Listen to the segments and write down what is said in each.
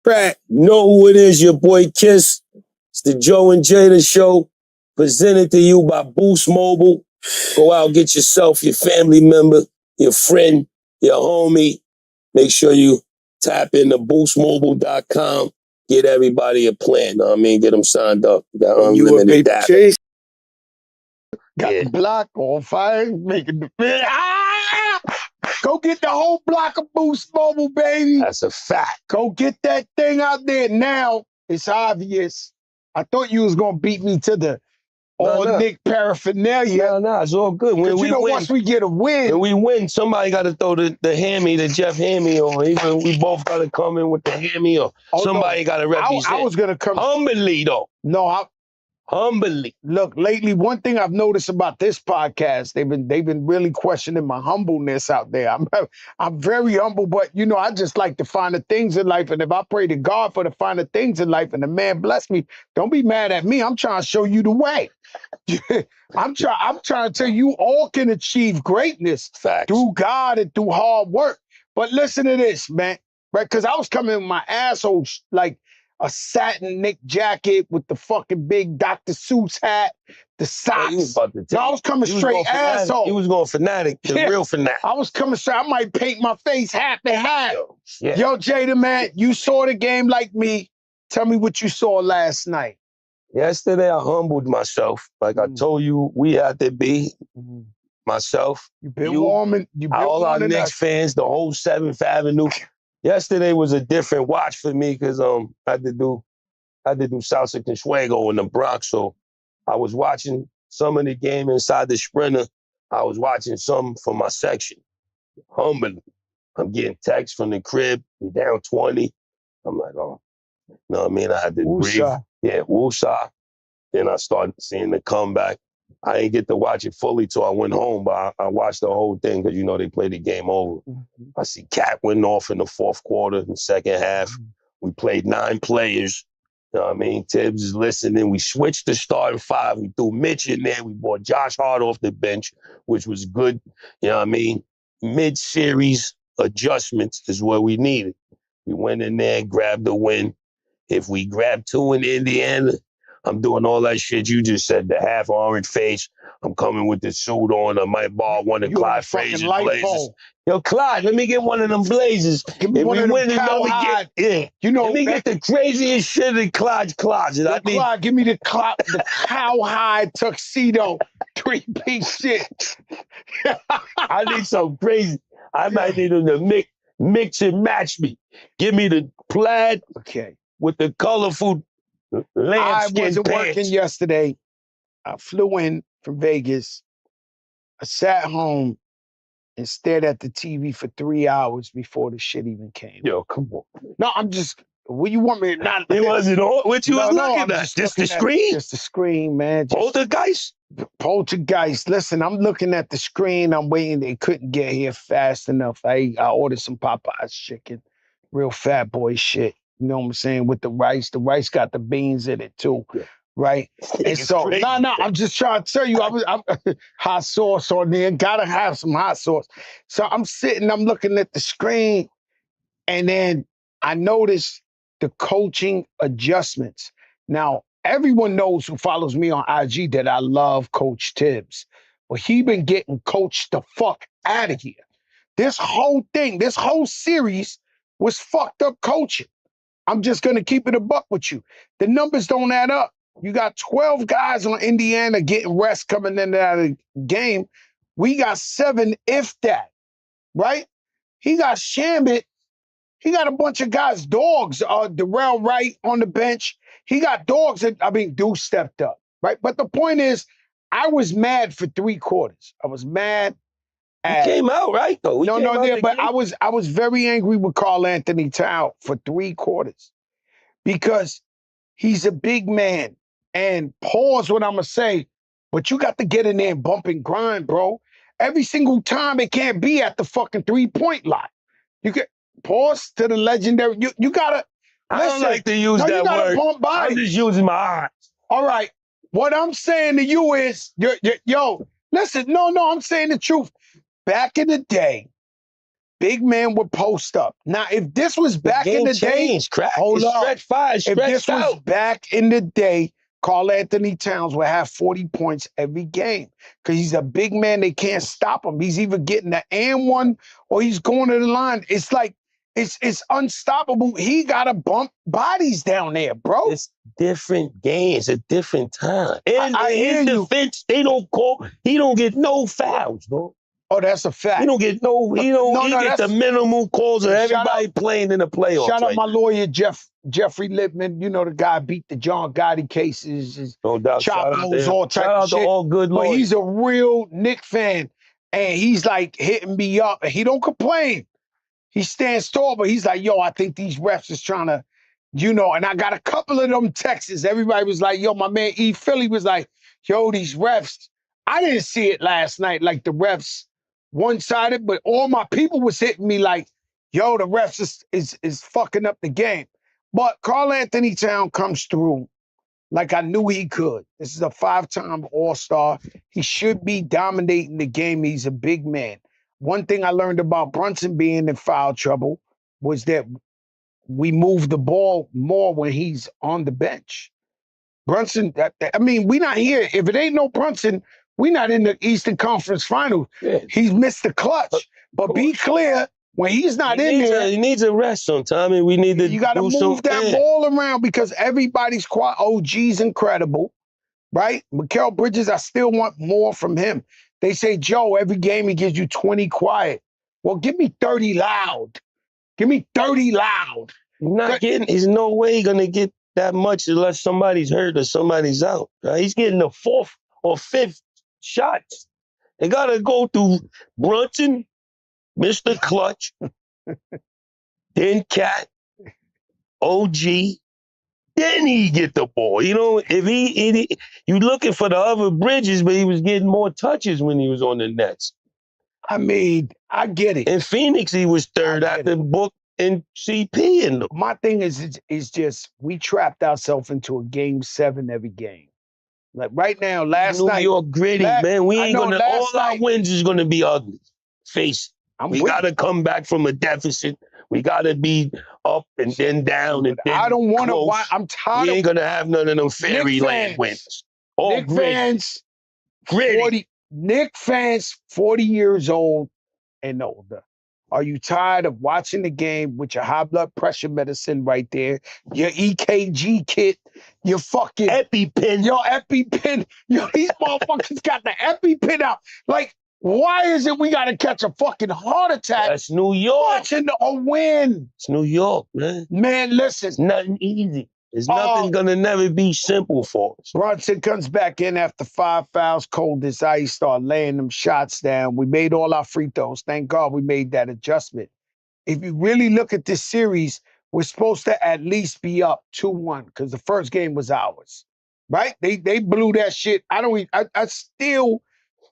Pratt, know who it is, your boy Kiss. It's the Joe and Jada show, presented to you by Boost Mobile. Go out, get yourself, your family member, your friend, your homie. Make sure you tap into boostmobile.com. Get everybody a plan, know what I mean? Get them signed up. Got unlimited data. Chase. Got the block on fire, making the fit. Go get the whole block of Boost Mobile, baby. That's a fact. Go get that thing out there now. It's obvious. I thought you was gonna beat me to the Nick paraphernalia. No, it's all good. When we win, once we get a win, when we win, somebody got to throw the hammy, the Jeff Hammy on. Even we both got to come in with the hammy on. Somebody got to represent. I was gonna come humbly though. No, humbly. Look, lately, one thing I've noticed about this podcast, they've been really questioning my humbleness out there. I'm very humble, but I just like to find the things in life. And if I pray to God for the finer things in life, and the man bless me, don't be mad at me. I'm trying to show you the way. I'm trying to tell you all can achieve greatness through God and through hard work. But listen to this, man, right? Because I was coming with my asshole like a satin knit jacket with the fucking big Dr. Seuss hat, the socks. I was coming straight asshole. He was going fanatic, the real fanatic. I was coming straight. I might paint my face half and half. Yo, Jada, man, you saw the game like me. Tell me what you saw last night. Yesterday, I humbled myself. Like I told you, we had to be myself. You've been warming. All our Knicks fans, the whole 7th Avenue. Yesterday was a different watch for me because I had to do Salsa Consuego in the Bronx. So I was watching some of the game inside the Sprinter. I was watching some for my section. Humbling. I'm getting texts from the crib. We down 20. I'm like, oh, you know what I mean? I had to breathe. Yeah, woosah. Then I started seeing the comeback. I didn't get to watch it fully till I went home, but I watched the whole thing because, they played the game over. I see Cat went off in the fourth quarter, in the second half. We played 9 players. You know what I mean? Tibbs is listening. We switched to starting 5. We threw Mitch in there. We brought Josh Hart off the bench, which was good. You know what I mean? Mid-series adjustments is what we needed. We went in there, grabbed the win. If we grab 2 in Indiana, I'm doing all that shit you just said, the half orange face. I'm coming with the suit on. I might borrow one of Clyde Frazier's blazers. Yo, Clyde, let me get one of them blazers. Give me one of them cowhide. Let me get the craziest shit in Clyde's closet. Clyde, give me the cowhide tuxedo 3-piece shit. I need some crazy. I might need them to mix and match me. Give me the plaid with the colorful lambskin I wasn't pants. working yesterday. I flew in from Vegas. I sat home and stared at the TV for 3 hours before the shit even came. Yo, come on. No, I'm just. What you want me to not? It wasn't all. What you was looking at? Just the screen? Just the screen, man. Poltergeist? Poltergeist. Listen, I'm looking at the screen. I'm waiting. They couldn't get here fast enough. I ordered some Popeye's chicken. Real fat boy shit. You know what I'm saying? With the rice. The rice got the beans in it too. Yeah. Right? And so, no, I'm just trying to tell you, I'm hot sauce on there. Gotta have some hot sauce. So I'm sitting, I'm looking at the screen, and then I noticed the coaching adjustments. Now, everyone knows who follows me on IG that I love Coach Tibbs. But he been getting coached the fuck out of here. This whole thing, this whole series was fucked up coaching. I'm just going to keep it a buck with you. The numbers don't add up. You got 12 guys on Indiana getting rest coming in and out of the game. We got 7, if that, right? He got Shambit. He got a bunch of guys, dogs. Darrell Wright on the bench. He got dogs. Deuce stepped up, right? But the point is, I was mad for 3 quarters. I was mad. He came out, right, though? But I was very angry with Karl Anthony Towns for 3 quarters because he's a big man. And pause what I'm going to say, but you got to get in there and bump and grind, bro. Every single time it can't be at the fucking 3-point line. You can pause to the legendary. You got to. I don't like to use that word. I'm just using my eyes. All right. What I'm saying to you is, yo, listen, no, I'm saying the truth. Back in the day, big man would post up. Now, if this was back in the day, hold up. Stretch five, if this out. was back in the day, Karl Anthony Towns would have 40 points every game because he's a big man. They can't stop him. He's either getting the and one or he's going to the line. It's like it's unstoppable. He got to bump bodies down there, bro. It's different games, a different time. And I hear in you. defense, he don't get no fouls, bro. Oh, that's a fact. He don't get he get the minimal calls of everybody playing in the playoffs. Shout out my lawyer, Jeffrey Lippman. You know, the guy beat the John Gotti cases. No doubt. Shout out to all good lawyers. But he's a real Knicks fan. And he's like hitting me up. And he don't complain. He stands tall, but he's like, yo, I think these refs is trying to, and I got a couple of them texts. Everybody was like, yo, my man E. Philly was like, yo, these refs. I didn't see it last night, like the refs one-sided, but all my people was hitting me like, yo, the refs is fucking up the game. But Karl Anthony Towns comes through like I knew he could. This is a 5-time All-Star. He should be dominating the game. He's a big man. One thing I learned about Brunson being in foul trouble was that we move the ball more when he's on the bench. Brunson, we not here. If it ain't no Brunson, we not in the Eastern Conference Finals. Yeah. He's missed the clutch. But be clear, when he's not in there, he needs a rest sometime, and we need to. You got to move that ball around because everybody's quiet. OG's incredible, right? Mikal Bridges, I still want more from him. They say, Joe, every game he gives you 20 quiet. Well, give me 30 loud. Give me 30 loud. He's no way going to get that much unless somebody's hurt or somebody's out. Right? He's getting the 4th or 5th shots. They got to go through Brunson, Mr. Clutch, then Cat, OG, then he get the ball. If you looking for the other Bridges, but he was getting more touches when he was on the Nets. I get it. In Phoenix, he was 3rd after Book and CP. And my thing is just we trapped ourselves into a game 7 every game. Like right now, last night. New York gritty, man. We ain't gonna. All our wins is gonna be ugly. Face it. We gotta come back from a deficit. We gotta be up and then down and then. I don't want to. I'm tired. We ain't gonna have none of them fairyland wins. All Knicks fans, gritty. Knicks fans, 40 years old and older. Are you tired of watching the game with your high blood pressure medicine right there, your EKG kit, your fucking EpiPen, these motherfuckers got the EpiPen out. Like, why is it we got to catch a fucking heart attack? That's New York. Watching a win. It's New York, man. Man, listen. It's nothing easy. It's nothing gonna never be simple for us. Brunson comes back in after 5 fouls, cold as ice, start laying them shots down. We made all our free throws. Thank God we made that adjustment. If you really look at this series, we're supposed to at least be up 2-1 because the first game was ours, right? They blew that shit. I still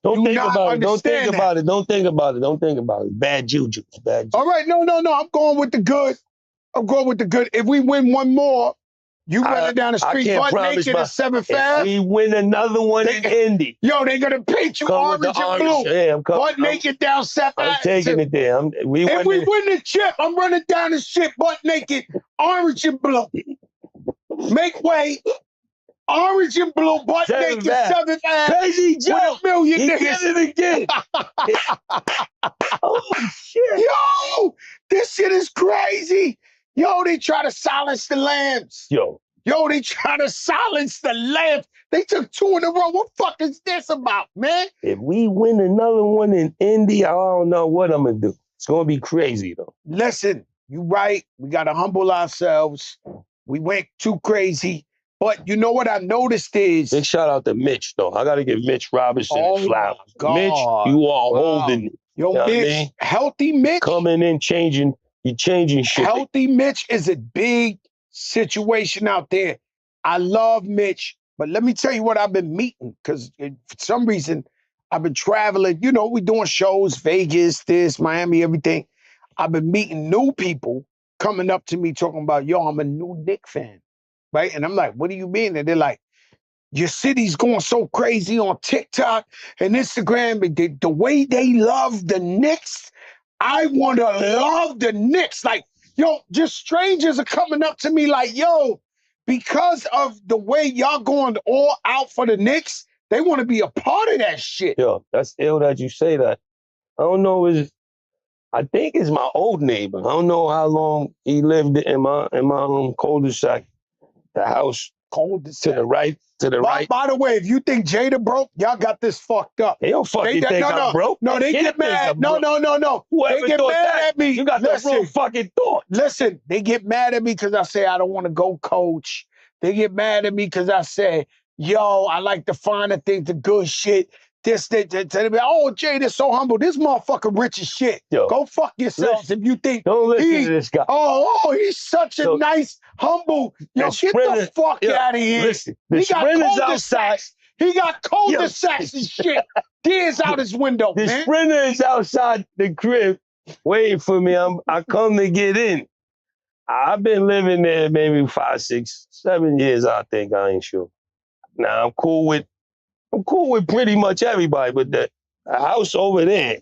don't think about it. Don't think about it. Don't think about it. Don't think about it. Bad juju. Bad juju. All right, no. I'm going with the good. If we win one more, you running down the street butt naked at 7 fouls. We win another one in Indy. Yo, they gonna paint you orange and blue. Yeah, I'm coming. Butt naked down 7 I'm taking it there. If we win the chip, I'm running down the shit butt naked, orange and blue. Make way. Orange and blue, butt naked, 7 fouls. Crazy Joe. With $1 million he niggas. did it again. Oh, shit. Yo, this shit is crazy. Yo, they try to silence the lambs. Yo, they try to silence the lambs. They took 2 in a row. What the fuck is this about, man? If we win another one in Indy, I don't know what I'm going to do. It's going to be crazy, though. Listen, you right. We got to humble ourselves. We went too crazy. But you know what I noticed is... Big shout out to Mitch, though. I got to give Mitch Robinson flowers. God. Mitch, you are holding it. Yo, Mitch, healthy Mitch. Coming in, changing shit. Healthy Mitch is a big situation out there. I love Mitch, but let me tell you what I've been meeting, because for some reason, I've been traveling. We're doing shows, Vegas, Miami, everything. I've been meeting new people coming up to me talking about, yo, I'm a new Knicks fan, right? And I'm like, what do you mean? And they're like, your city's going so crazy on TikTok and Instagram. The way they love the Knicks, I want to love the Knicks. Like, yo, just strangers are coming up to me like, yo, because of the way y'all going all out for the Knicks, they want to be a part of that shit. Yo, that's ill that you say that. I don't know. I think it's my old neighbor. I don't know how long he lived in my cul-de-sac. The house Cul-de-sac. to the right. By the way, if you think Jada broke, y'all got this fucked up. They don't fucking think I'm broke. No, they get mad. No. Whoever They get thought mad that, at me. you got the wrong fucking thought. Listen, they get mad at me because I say I don't want to go coach. They get mad at me because I say, yo, I like the finer things, the good shit. This, oh, Jada's so humble. This motherfucker rich as shit. Yo, go fuck yourselves if you think don't listen to this guy. Oh, he's such a nice, humble. Yo, get the fuck out of here. Listen, the Sprinters outside. He got cul-de-sacs and shit. Tears out his window, the man. The Sprinter is outside the crib waiting for me. I come to get in. I've been living there maybe 5, 6, 7 years, I think. I ain't sure. Now, I'm cool with pretty much everybody, but the house over there,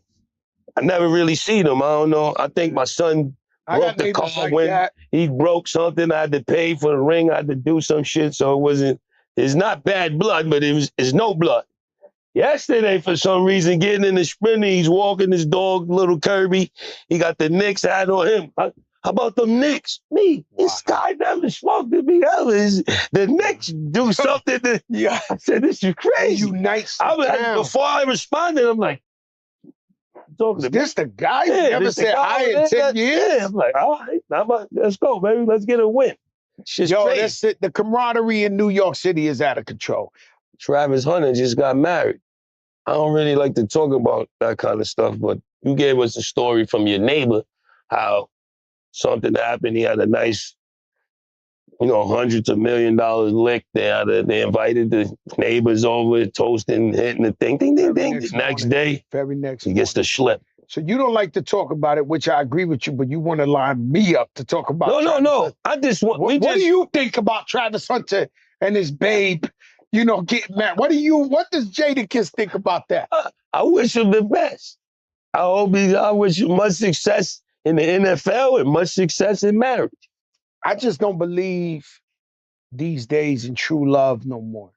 I never really seen them. I don't know. I think my son broke the car like when he broke something. I had to pay for the ring. I had to do some shit, so it's not bad blood, but it's no blood. Yesterday, for some reason, getting in the Sprinter, he's walking his dog, little Kirby. He got the Knicks hat on him. How about the Knicks? Me, this guy never spoke to me ever. The Knicks do something that, I said, this is crazy. Before I responded, I'm like, is this the guy who never said hi in 10 years? Yeah, I'm like, all right, let's go, baby. Let's get a win. Yo, that's it. The camaraderie in New York City is out of control. Travis Hunter just got married. I don't really like to talk about that kind of stuff, but you gave us a story from your neighbor, how something happened. He had a nice, hundreds of $1 million lick. They invited the neighbors over, toasting, hitting the thing, ding, ding, ding. The next day, he gets the slip. So you don't like to talk about it, which I agree with you, but you want to line me up to talk about No. I just want... What do you think about Travis Hunter and his babe, getting married? What does Jadakiss think about that? I wish him the best. I wish him much success in the NFL and much success in marriage. I just don't believe these days in true love no more.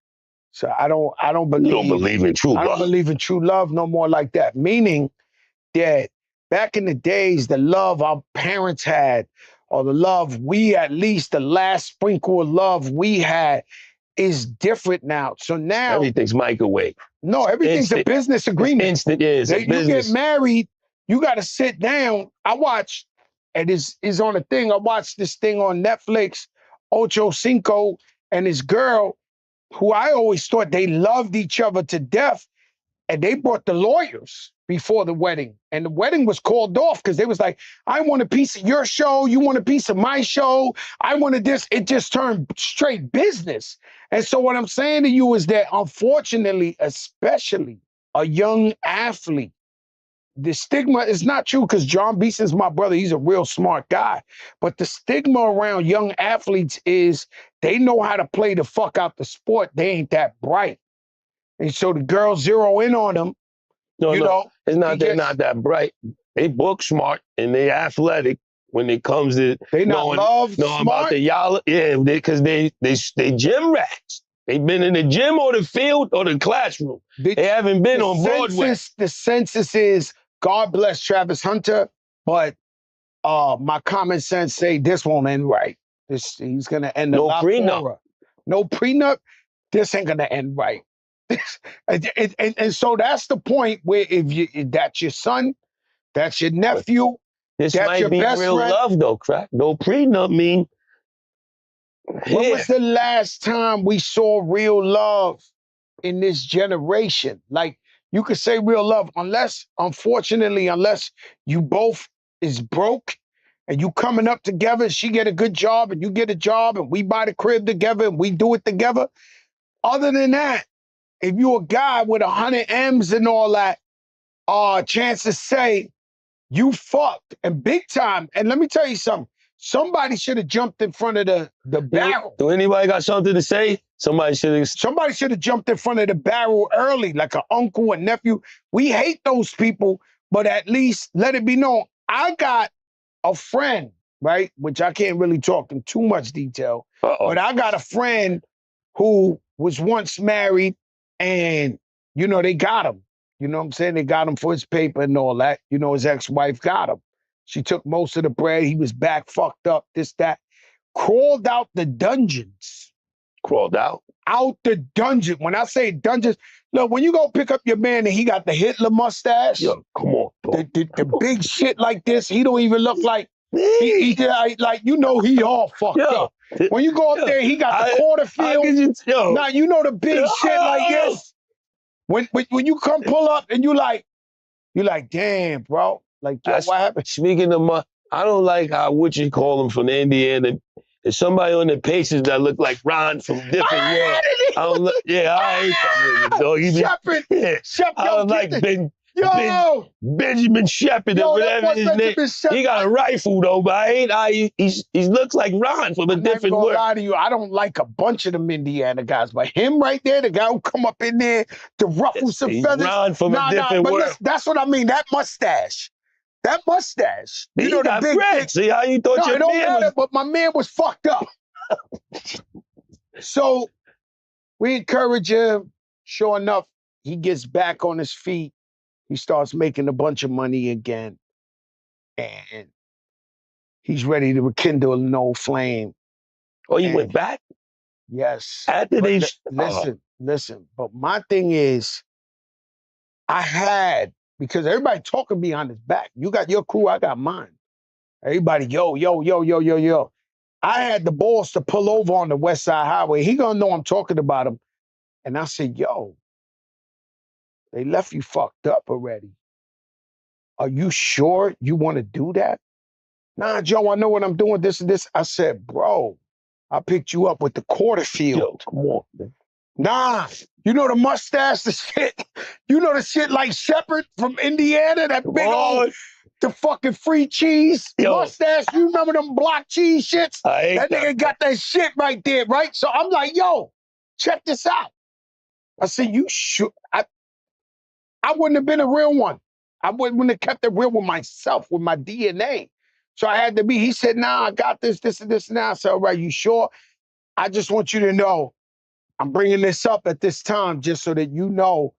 So I don't believe... You don't believe in true love? I don't believe in true love no more like that. Meaning that back in the days, the love our parents had, or the love at least the last sprinkle of love we had, is different now. So now... Everything's microwave. No, everything's a business agreement. Instant, yeah, it's a business. You get married, you got to sit down. I watched, and is on a thing, I watched this thing on Netflix, Ocho Cinco and his girl, who I always thought they loved each other to death, and they brought the lawyers before the wedding. And the wedding was called off because they was like, I want a piece of your show, you want a piece of my show, I wanted this. It just turned straight business. And so what I'm saying to you is that, unfortunately, especially a young athlete, the stigma is not true, because John Beeson's my brother. He's a real smart guy. But the stigma around young athletes is they know how to play the fuck out the sport. They ain't that bright. And so the girls zero in on them. No, it's not. They're not that bright. They book smart and they athletic when it comes to knowing about the y'all. Yeah, because they gym rats. They've been in the gym or the field or the classroom. They haven't been on Broadway. The census is, God bless Travis Hunter, but my common sense say this won't end right. He's gonna end a lot poorer. No prenup. This ain't gonna end right. and so that's the point where if that's your son, that's your nephew, this that's might your be best real friend. Love though, crack. No prenup mean. When was the last time we saw real love in this generation? Like, you could say real love, unless you both is broke and you coming up together, she get a good job and you get a job and we buy the crib together and we do it together. Other than that, if you a guy with 100 M's and all that, chances say you fucked and big time. And let me tell you something. Somebody should have jumped in front of the barrel. Do anybody got something to say? Somebody should have jumped in front of the barrel early, like an uncle, a nephew. We hate those people but at least let it be known. I got a friend, right? Which I can't really talk in too much detail, but I got a friend who was once married and, they got him. You know what I'm saying? They got him for his paper and all that. His ex-wife got him. She took most of the bread. He was back fucked up, this, that. Crawled out the dungeons. Crawled out? Out the dungeon. When I say dungeons, look, when you go pick up your man and he got the Hitler mustache. Yo, come on, bro. The big shit like this, he don't even look like, he he all fucked up. When you go up there, he got the Porterfield. Now, the big shit like this. When you come pull up and you like, damn, bro. Like, yo, what happened? Speaking of I don't like how, what you call him from Indiana. There's somebody on the Pacers that look like Ron from different world. I don't look, I hate that nigga, dog. Shepard. I don't like Benjamin Shepard or whatever his name. He got a rifle though, but I hate how he looks like Ron from a different world. Lie to you, I don't like a bunch of them Indiana guys, but him right there, the guy who come up in there to ruffle some feathers. Ron from a different world. Listen, that's what I mean. That mustache. He got the big. See how you thought your man was. But my man was fucked up. So we encourage him. Sure enough, he gets back on his feet. He starts making a bunch of money again. And he's ready to rekindle an old flame. Oh, he went back? Yes. After they... Listen. But my thing is, because everybody talking behind his back. You got your crew, I got mine. Everybody, yo. I had the balls to pull over on the West Side Highway. He gonna know I'm talking about him. And I said, yo, they left you fucked up already. Are you sure you want to do that? Nah, Joe, I know what I'm doing, this and this. I said, bro, I picked you up with the Porterfield. Yo, come on, man. Nah, the mustache, the shit. The shit like Shepard from Indiana, that big old, the fucking free cheese mustache. You remember them block cheese shits? That nigga got that shit right there, right? So I'm like, yo, check this out. I said, you should. I wouldn't have been a real one. I wouldn't have kept it real with myself, with my DNA. So I had to be. He said, nah, I got this and this and that. I said, all right, you sure? I just want you to know, I'm bringing this up at this time just so that you know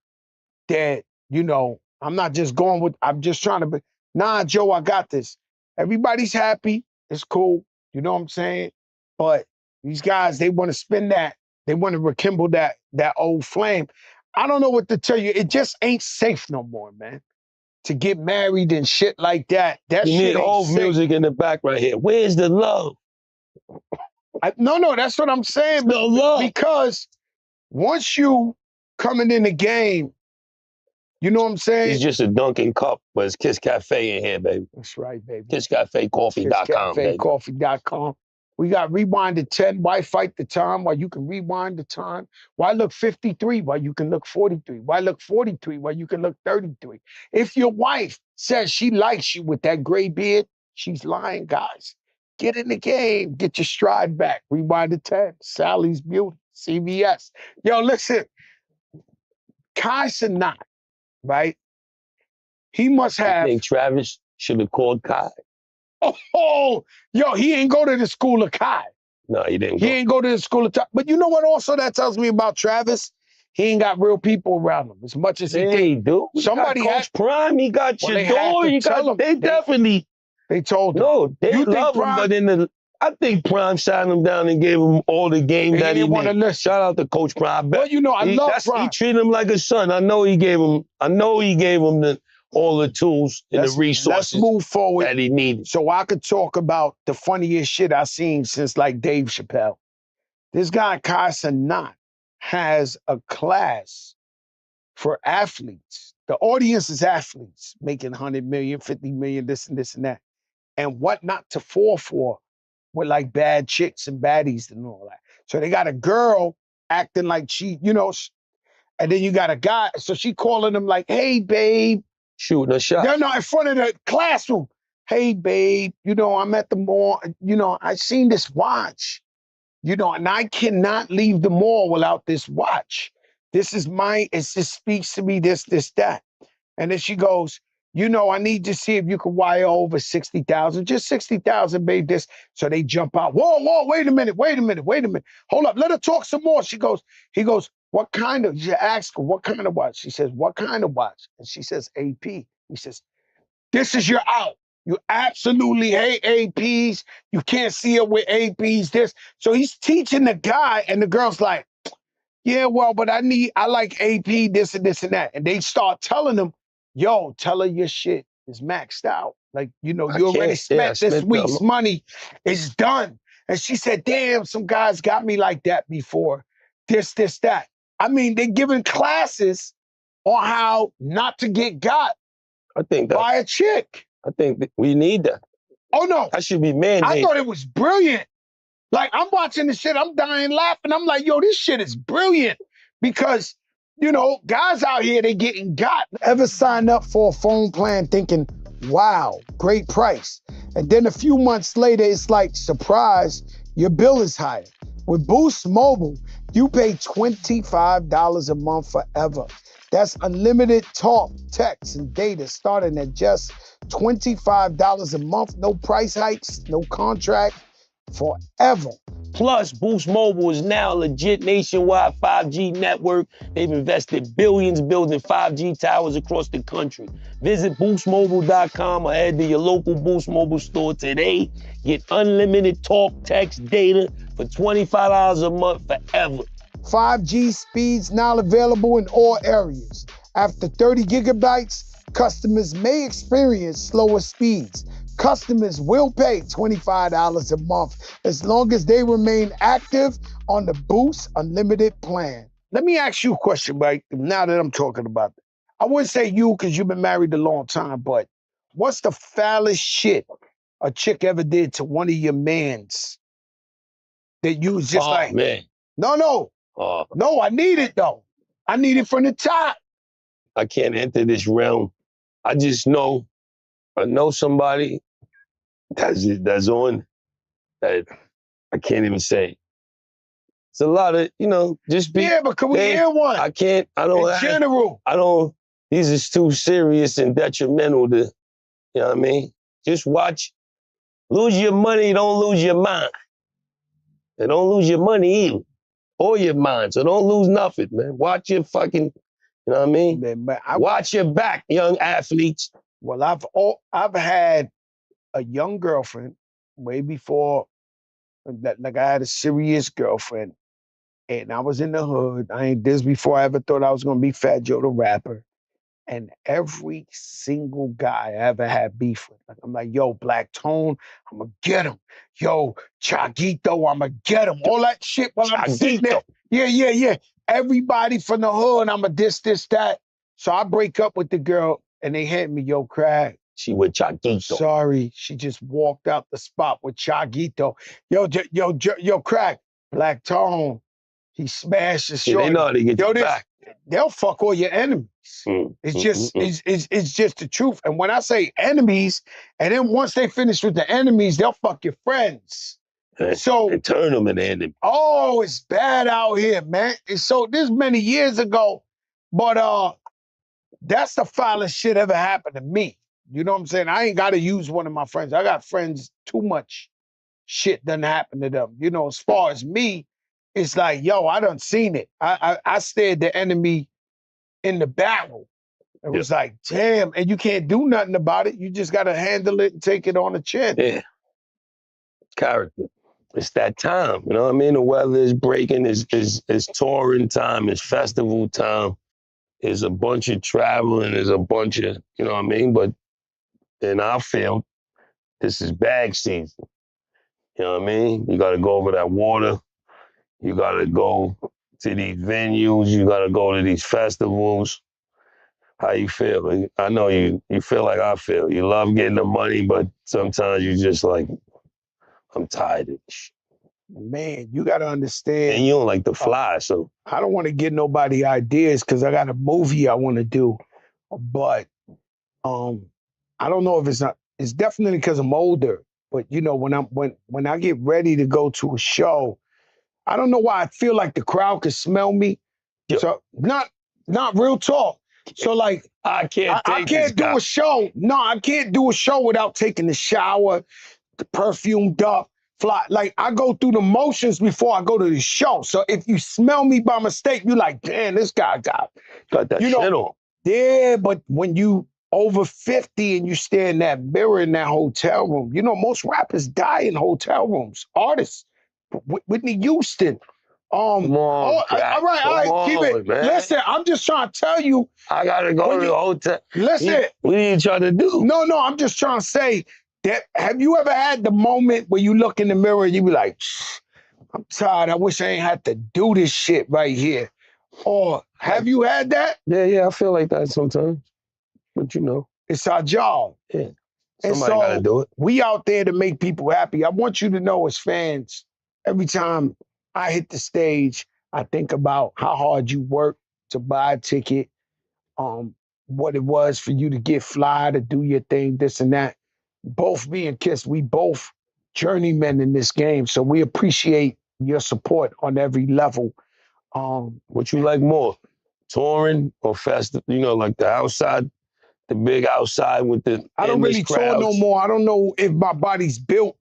that, I'm not just I'm just trying to be, nah, Joe, I got this. Everybody's happy. It's cool. You know what I'm saying? But these guys, they want to spin that. They want to rekindle that old flame. I don't know what to tell you. It just ain't safe no more, man. To get married and shit like that. That you shit need old music in the back right here. Where's the love? No, that's what I'm saying. No love. Because once you coming in the game, you know what I'm saying? It's just a Dunkin' cup, but it's Kiss Cafe in here, baby. That's right, baby. KissCafeCoffee.com, baby. KissCafeCoffee.com. We got Rewind to 10. Why fight the time? Why you can rewind the time? Why look 53? Why you can look 43? Why look 43? Why you can look 33? If your wife says she likes you with that gray beard, she's lying, guys. Get in the game. Get your stride back. Rewind to 10. Sally's Beauty. CBS. Yo, listen. Kai Cenat, right? He must have... I think Travis should have called Kai. Oh, yo, he ain't go to the school of Kai. No, he didn't He ain't go to the school of Kai. But you know what also that tells me about Travis? He ain't got real people around him as much as he did. Dude. Somebody got Coach Prime, he got Shador, they definitely... They told him. No, they love him, but I think Prime sat him down and gave him all the game that he needed. Shout out to Coach Prime. Well, I love Prime. He treated him like a son. I know he gave him all the tools and the resources. Let's move forward that he needed. So I could talk about the funniest shit I've seen since like Dave Chappelle. This guy, Kai Cenat, has a class for athletes. The audience is athletes making 100 million, 50 million, this and this and that. And what not to fall for with like bad chicks and baddies and all that. So they got a girl acting like she, and then you got a guy. So she calling him like, hey, babe. Shooting a shot. No, in front of the classroom. Hey, babe, I'm at the mall. I seen this watch, and I cannot leave the mall without this watch. This is it just speaks to me, this, that. And then she goes, I need to see if you can wire over 60,000, just 60,000, babe. This, so they jump out. Whoa, wait a minute. Hold up, let her talk some more. He goes, what kind of? You ask her, what kind of watch? She says, what kind of watch? And she says, AP. He says, this is your out. You absolutely hate APs. You can't see it with APs. This. So he's teaching the guy, and the girl's like, yeah, well, but I like AP, this and this and that. And they start telling him, yo, tell her your shit is maxed out. Like, you already spent this week's money. It's done. And she said, damn, some guys got me like that before. This, that. I mean, they're giving classes on how not to get got by a chick. I think that we need that. Oh, no. That should be mandated. I thought it was brilliant. Like, I'm watching this shit, I'm dying laughing. I'm like, yo, this shit is brilliant. Because, guys out here, they getting got. Ever sign up for a phone plan thinking, wow, great price. And then a few months later, it's like, surprise, your bill is higher. With Boost Mobile, you pay $25 a month forever. That's unlimited talk, text, and data starting at just $25 a month. No price hikes, no contract. Forever. Plus, Boost Mobile is now a legit nationwide 5G network. They've invested billions building 5G towers across the country. Visit boostmobile.com or head to your local Boost Mobile store today. Get unlimited talk, text, data for $25 a month forever. 5G speeds now available in all areas. After 30 gigabytes, customers may experience slower speeds. Customers will pay $25 a month as long as they remain active on the Boost Unlimited plan. Let me ask you a question, Mike, now that I'm talking about it. I wouldn't say you because you've been married a long time, but what's the foulest shit a chick ever did to one of your mans that you was just man. No, I need it, though. I need it from the top. I can't enter this realm. I just know I know somebody that's on that I can't even say. It's a lot of, just be. Yeah, but can we hear one? I can't, I don't. In general. I don't, these is too serious and detrimental to, you know what I mean? Just watch. Lose your money, don't lose your mind. And don't lose your money either. Or your mind. So don't lose nothing, man. Watch your fucking, you know what I mean? Man, watch your back, young athletes. Well, I've had a young girlfriend way before that. Like I had a serious girlfriend, and I was in the hood. I ain't this before I ever thought I was gonna be Fat Joe the rapper. And every single guy I ever had beef with, like I'm like, yo, Black Tone, I'm gonna get him. Yo, Chaguito, I'm gonna get him. All that shit while I'm sitting there. Yeah. Everybody from the hood, I'm a this, that. So I break up with the girl, and they hand me, yo, Craig. She with Chaguito. Sorry, she just walked out the spot with Chaguito. Yo, Craig, Black Tone, he smashed the shorty. They know how to get you back. They'll fuck all your enemies. It's just the truth. And when I say enemies, and then once they finish with the enemies, they'll fuck your friends. And turn them into enemies. Oh, it's bad out here, man. And so this many years ago, but that's the foulest shit ever happened to me. You know what I'm saying? I ain't got to use one of my friends. I got friends, too much shit done happen to them. As far as me, it's like, yo, I done seen it. I stared the enemy in the barrel. It was like, damn, and you can't do nothing about it. You just got to handle it and take it on the chin. Yeah. Character. It's that time, you know what I mean? The weather is breaking, it's touring time, it's festival time. There's a bunch of traveling, there's a bunch of, you know what I mean? But in our field, this is bag season. You know what I mean? You got to go over that water. You got to go to these venues. You got to go to these festivals. How you feel? I know you feel like I feel. You love getting the money, but sometimes you just like, I'm tired of this shit. Man, you got to understand. And you don't like to fly, so. I don't want to give nobody ideas because I got a movie I want to do. But I don't know if it's definitely because I'm older. But when I get ready to go to a show, I don't know why I feel like the crowd can smell me. Yeah. So not real talk. So like, I can't I can't do a show. No, I can't do a show without taking a shower, the perfumed up, fly. Like I go through the motions before I go to the show. So if you smell me by mistake, you're like, damn, this guy got that shit on. Yeah, but when you over 50 and you stare in that mirror in that hotel room, most rappers die in hotel rooms. Artists, Whitney Houston. Come on, all right, keep it. Man. Listen, I'm just trying to tell you. I gotta go to the hotel. Listen. What are you trying to do? No, I'm just trying to say that. Have you ever had the moment where you look in the mirror and you be like, I'm tired. I wish I ain't had to do this shit right here. Or have you had that? Yeah, I feel like that sometimes. But it's our job. Yeah. Somebody gotta do it. We out there to make people happy. I want you to know as fans, every time I hit the stage, I think about how hard you work to buy a ticket, what it was for you to get fly, to do your thing, this and that. Both me and Kiss, we both journeymen in this game. So we appreciate your support on every level. What you like more, touring or festival? Like the outside, the big outside with the I don't really tour no more. I don't know if my body's built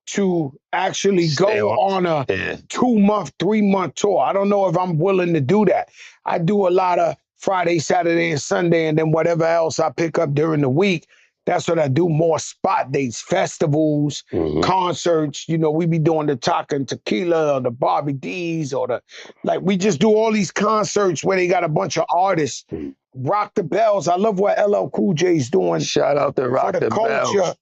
to actually go on a 2-month, 3-month tour. I don't know if I'm willing to do that. I do a lot of Friday, Saturday, and Sunday, and then whatever else I pick up during the week. That's what I do, more spot dates, festivals, concerts. We be doing the Taka and Tequila or the Bobby D's or we just do all these concerts where they got a bunch of artists. Rock the Bells. I love what LL Cool J's doing. Shout out to Rock the Bells.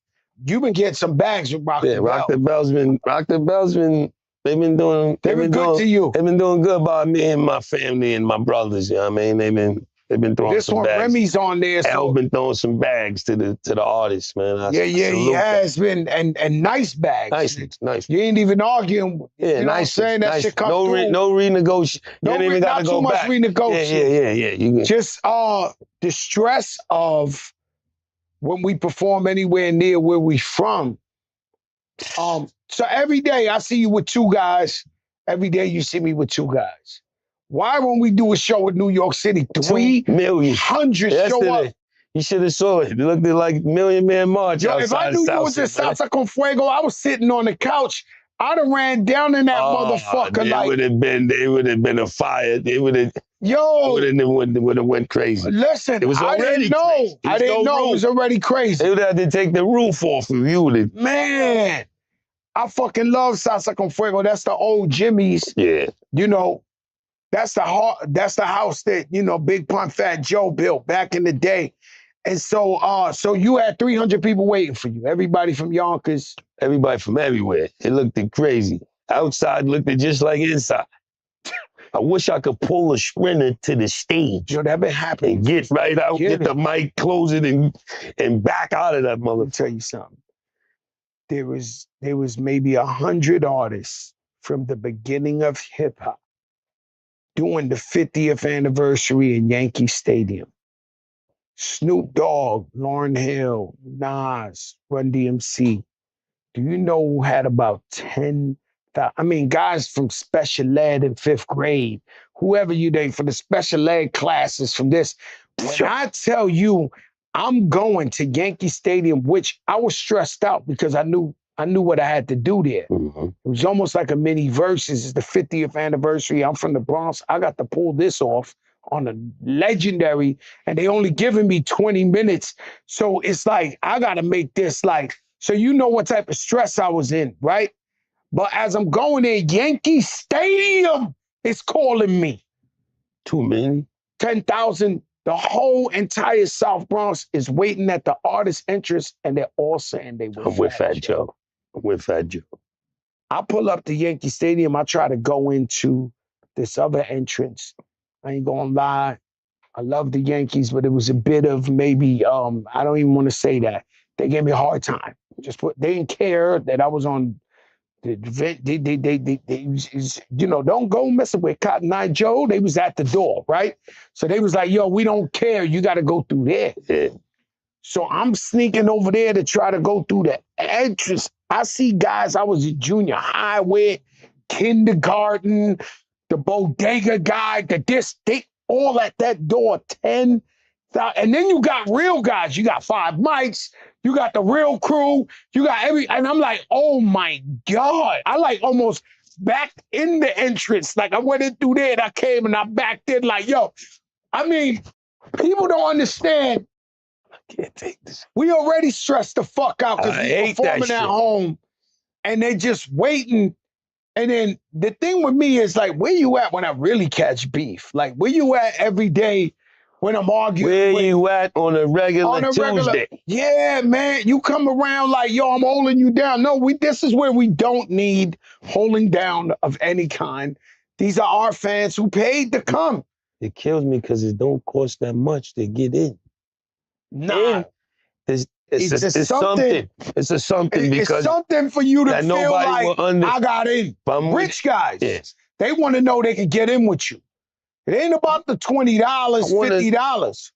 You've been getting some bags with Rock the Bells. Rock the Bells they've been good to you. They've been doing good by me and my family and my brothers. You know what I mean? They've been throwing some bags. This one, Remy's on there. L been throwing some bags to the artists, man. He has been, and nice bags. Nice. You ain't even arguing. Yeah, nice. Saying that shit come through. No renegotiation. You ain't even gotta go back. Not too much renegotiation. Yeah. You can. Just the stress of when we perform anywhere near where we from. So every day I see you with 2 guys. Every day you see me with 2 guys. Why when we do a show in New York City, 300 show up? You should have saw it. It looked like Million Man March. Yo, if I knew you was in Salsa con Fuego, I was sitting on the couch. I'd have ran down in that motherfucker. They would have been a fire. They would have. Yo, would have went crazy. Listen, it was already I didn't know. I didn't know it was already crazy. They would have to take the roof off of you. Man, I fucking love Salsa con Fuego. That's the old Jimmy's. Yeah. That's the house that, Big Pun Fat Joe built back in the day. And so you had 300 people waiting for you. Everybody from Yonkers. Everybody from everywhere. It looked crazy. Outside looked just like inside. I wish I could pull a sprinter to the stage. Yo, that been happening. And get right out, get the mic, close it, and back out of that mother. Let me tell you something. There was maybe 100 artists from the beginning of hip hop doing the 50th anniversary in Yankee Stadium. Snoop Dogg, Lauryn Hill, Nas, Run DMC. Do you know who had about 10,000? I mean, guys from special ed in 5th grade, whoever you name for the special ed classes from this. When I tell you I'm going to Yankee Stadium, which I was stressed out because I knew what I had to do there. Mm-hmm. It was almost like a mini versus. It's the 50th anniversary. I'm from the Bronx. I got to pull this off on a legendary, and they only giving me 20 minutes. So it's like, I got to make this so you know what type of stress I was in, right? But as I'm going there, Yankee Stadium is calling me. Too many? 10,000. The whole entire South Bronx is waiting at the artist entrance, and they're all saying they were I'm with Fat Joe. I'm with Fat Joe. I pull up to Yankee Stadium. I try to go into this other entrance. I ain't gonna lie. I love the Yankees, but it was a bit of maybe, I don't even want to say that. They gave me a hard time. They didn't care that I was on the event. They don't go messing with Cotton Eye Joe. They was at the door, right? So they was like, yo, we don't care. You got to go through there. Yeah. So I'm sneaking over there to try to go through the entrance. I see guys I was in junior high with, kindergarten, the bodega guy, they all at that door, 10 And then you got real guys. You got 5 mics. You got the real crew. You got and I'm like, oh my God. I like almost backed in the entrance. Like I went in through there and I came and I backed in like, yo. I mean, people don't understand. I can't take this. We already stressed the fuck out because we performing at home and they just waiting. And then the thing with me is like, where you at when I really catch beef? Like, where you at every day when I'm arguing? Where you at on a regular Tuesday? Yeah, man. You come around like, yo, I'm holding you down. No, this is where we don't need holding down of any kind. These are our fans who paid to come. It kills me because it don't cost that much to get in. Nah. It's something. It's a something because it's something for you to feel like I got in. Rich guys, they want to know they can get in with you. It ain't about the $20, $50.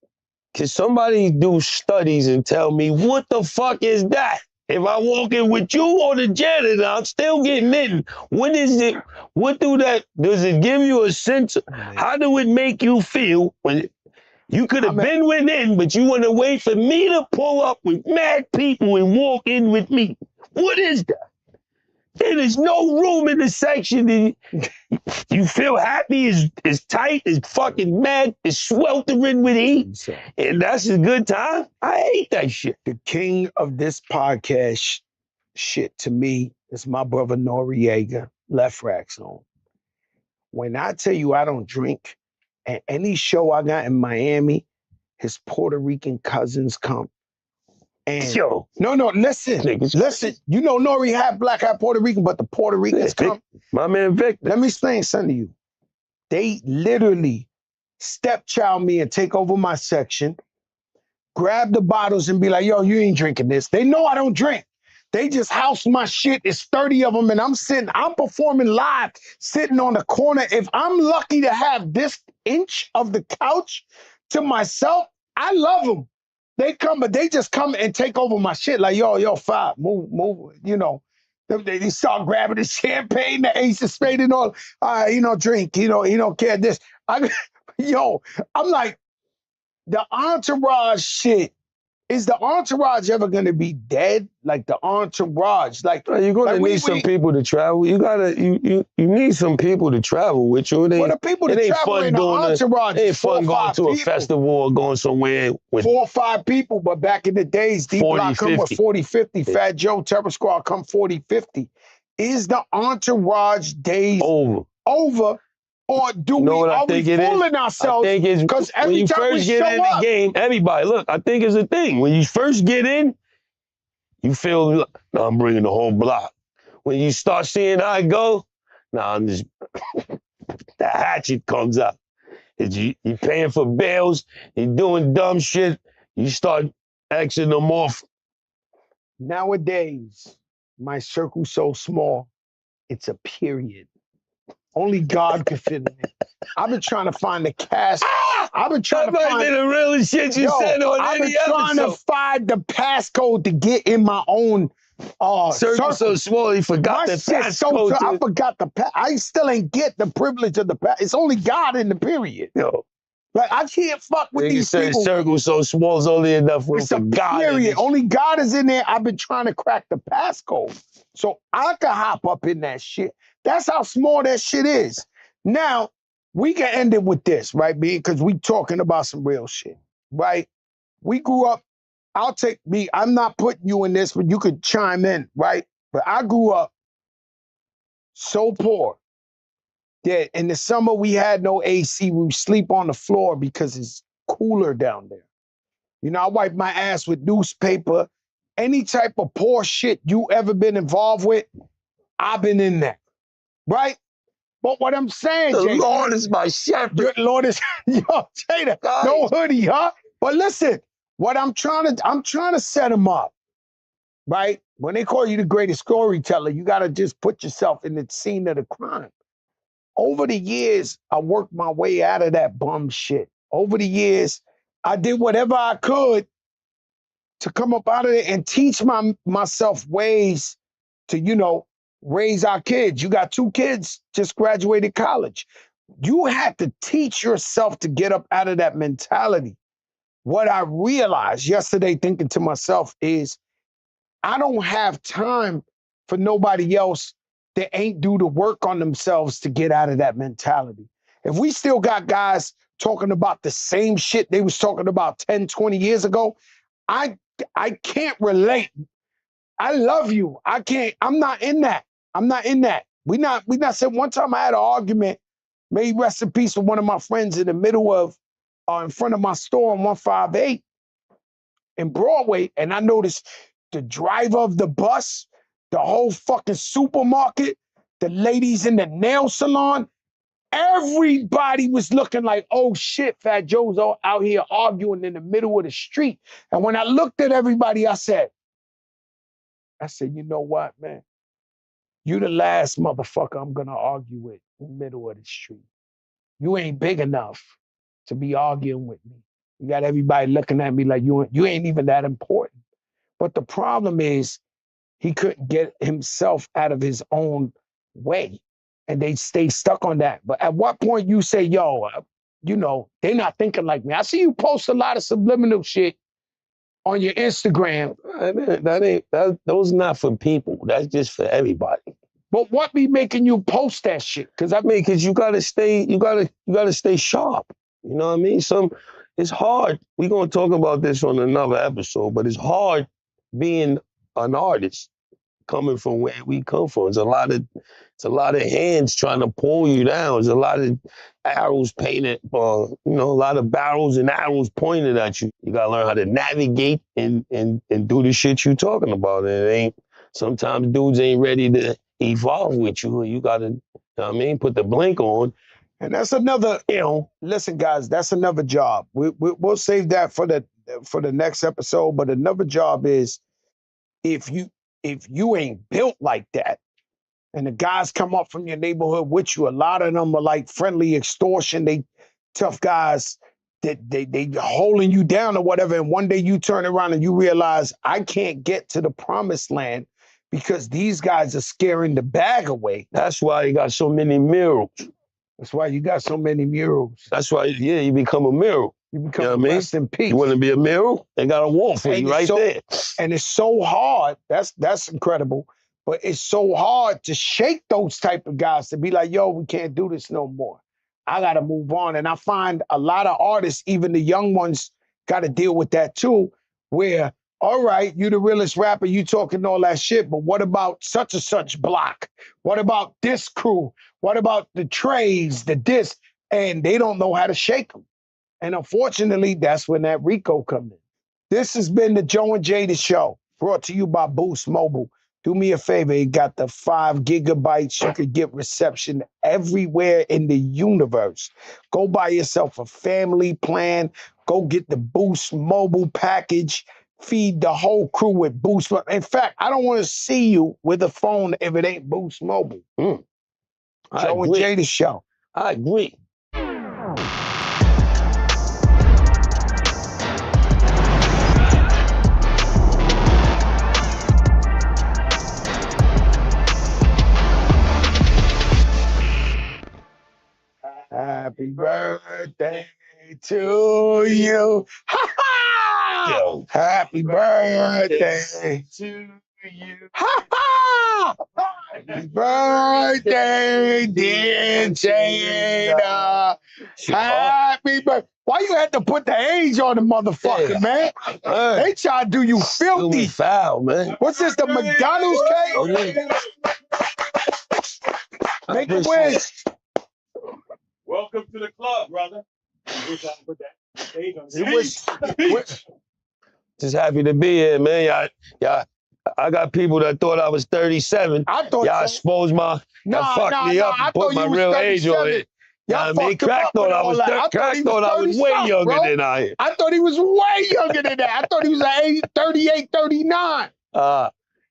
Can somebody do studies and tell me what the fuck is that? If I walk in with you or the janitor, I'm still getting in. What is it? What does it give you a sense? How do it make you feel when you could have been within, but you want to wait for me to pull up with mad people and walk in with me? What is that? There is no room in the section. You feel happy, it's tight, it's fucking mad, it's sweltering with heat, and that's a good time? I hate that shit. The king of this podcast shit to me is my brother Noriega, Left Rack Zone. When I tell you I don't drink, at any show I got in Miami, his Puerto Rican cousins come. And yo, no, listen. You know Nori half black, half Puerto Rican, but the Puerto Ricans come. My man Victor. Let me explain something to you. They literally stepchild me and take over my section, grab the bottles and be like, yo, you ain't drinking this. They know I don't drink. They just house my shit. It's 30 of them and I'm performing live, sitting on the corner. If I'm lucky to have this inch of the couch to myself, I love them. They come, but they just come and take over my shit. Like, yo, Five, move, you know. They start grabbing the champagne, the Ace of Spades and all. Drink, he don't care this. I'm like, the entourage shit. Is the entourage ever gonna be dead? Like the entourage, you're gonna need some people to travel. You need some people to travel with you. The people to travel in the entourage. It ain't fun going to a festival or going somewhere with 4 or 5 people. But back in the days, D-Block come with 40, 50. Fat Joe, Terror Squad come 40, 50. Is the entourage days over? Or are we fooling ourselves? I think it's because every time you first get in the game, everybody, look, I think it's a thing. When you first get in, you feel, I'm bringing the whole block. When you start seeing how it go, I'm just, the hatchet comes out. You're paying for bills, you're doing dumb shit, you start asking them off. Nowadays, my circle's so small, it's a period. Only God can fit in it. I've been trying to find the cast. I've been trying to find the realest shit you said on I've any been trying to find the passcode to get in my own circle. So small, he forgot the passcode. I forgot the pass. I still ain't get the privilege of the pass. It's only God in the period. Yo. Like, I can't fuck with these people. Circle so small is only enough room for God. Period. Only God is in there. I've been trying to crack the passcode. So I can hop up in that shit. That's how small that shit is. Now, we can end it with this, right, B? Because we talking about some real shit, right? We grew up, I'm not putting you in this, but you could chime in, right? But I grew up so poor that in the summer we had no AC. We would sleep on the floor because it's cooler down there. I wipe my ass with newspaper. Any type of poor shit you ever been involved with, I've been in that. Right? But what I'm saying, the Jada, Lord is my shepherd. Your Lord is, Jada, no hoodie, huh? But listen, what I'm trying to set him up, right? When they call you the greatest storyteller, you got to just put yourself in the scene of the crime. Over the years, I worked my way out of that bum shit. Over the years, I did whatever I could to come up out of it and teach myself ways to, raise our kids. You got 2 kids, just graduated college. You had to teach yourself to get up out of that mentality. what I realized yesterday thinking to myself is I don't have time for nobody else that ain't do the work on themselves to get out of that mentality. If we still got guys talking about the same shit they was talking about 10, 20 years ago, I can't relate. I love you. I'm not in that. I'm not in that. We not said one time I had an argument, may rest in peace, with one of my friends in the middle of in front of my store on 158 in Broadway, and I noticed the driver of the bus, the whole fucking supermarket, the ladies in the nail salon, everybody was looking like, oh shit, Fat Joe's out here arguing in the middle of the street. And when I looked at everybody, I said, you know what, man? You the last motherfucker I'm gonna argue with in the middle of the street. You ain't big enough to be arguing with me. You got everybody looking at me like you ain't even that important. But the problem is he couldn't get himself out of his own way. And they stay stuck on that. But at what point you say, yo, they're not thinking like me. I see you post a lot of subliminal shit on your Instagram. Those not for people. That's just for everybody. But what be making you post that shit? Because you gotta stay sharp. You know what I mean? It's hard. We're gonna talk about this on another episode, but it's hard being an artist coming from where we come from. It's a lot of hands trying to pull you down. There's a lot of arrows painted, a lot of barrels and arrows pointed at you. You gotta learn how to navigate and do the shit you're talking about. And sometimes dudes ain't ready to evolve with you. You gotta, put the blink on. And that's another, listen, guys, that's another job. We'll save that for the next episode. But another job is if you ain't built like that, and the guys come up from your neighborhood with you, a lot of them are like friendly extortion. They tough guys that they holding you down or whatever. And one day you turn around and you realize I can't get to the promised land because these guys are scaring the bag away. That's why you got so many murals. That's why you got so many murals. That's why, you become a mural. You become rest in peace. You want to be a mural? They got a wall for you right there. And it's so hard. That's incredible. But it's so hard to shake those type of guys to be like, yo, we can't do this no more. I got to move on. And I find a lot of artists, even the young ones, got to deal with that too, where, all right, you the realest rapper, you talking all that shit, but what about such and such block? What about this crew? What about the trades, the this? And they don't know how to shake them. And unfortunately, that's when that Rico comes in. This has been the Joe and Jada Show, brought to you by Boost Mobile. Do me a favor, you got the 5 gigabytes. You could get reception everywhere in the universe. Go buy yourself a family plan. Go get the Boost Mobile package. Feed the whole crew with Boost Mobile. In fact, I don't want to see you with a phone if it ain't Boost Mobile. Joe and Jada Show. I agree. Happy birthday to you. Ha ha! Yo. Happy birthday to you. Ha ha! Happy birthday, dear Jada. Happy birthday. Why you had to put the age on the motherfucker, man? They try to do you filthy. Do foul, man. What's this, the McDonald's cake? Oh, yeah. Make a wish. Welcome to the club, brother. Just happy to be here, man. Y'all, I got people that thought I was 37. I thought y'all exposed my, fucked me up and put my real age on it. Y'all fucked Crack thought I was way younger than I am. I thought he was way younger than that. I thought he was like 38, 39.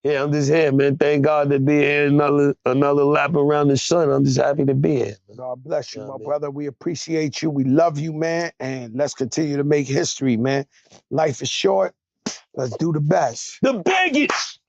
Yeah, I'm just here, man. Thank God to be here. Another lap around the sun. I'm just happy to be here. God bless you, my brother. We appreciate you. We love you, man. And let's continue to make history, man. Life is short. Let's do the best. The biggest.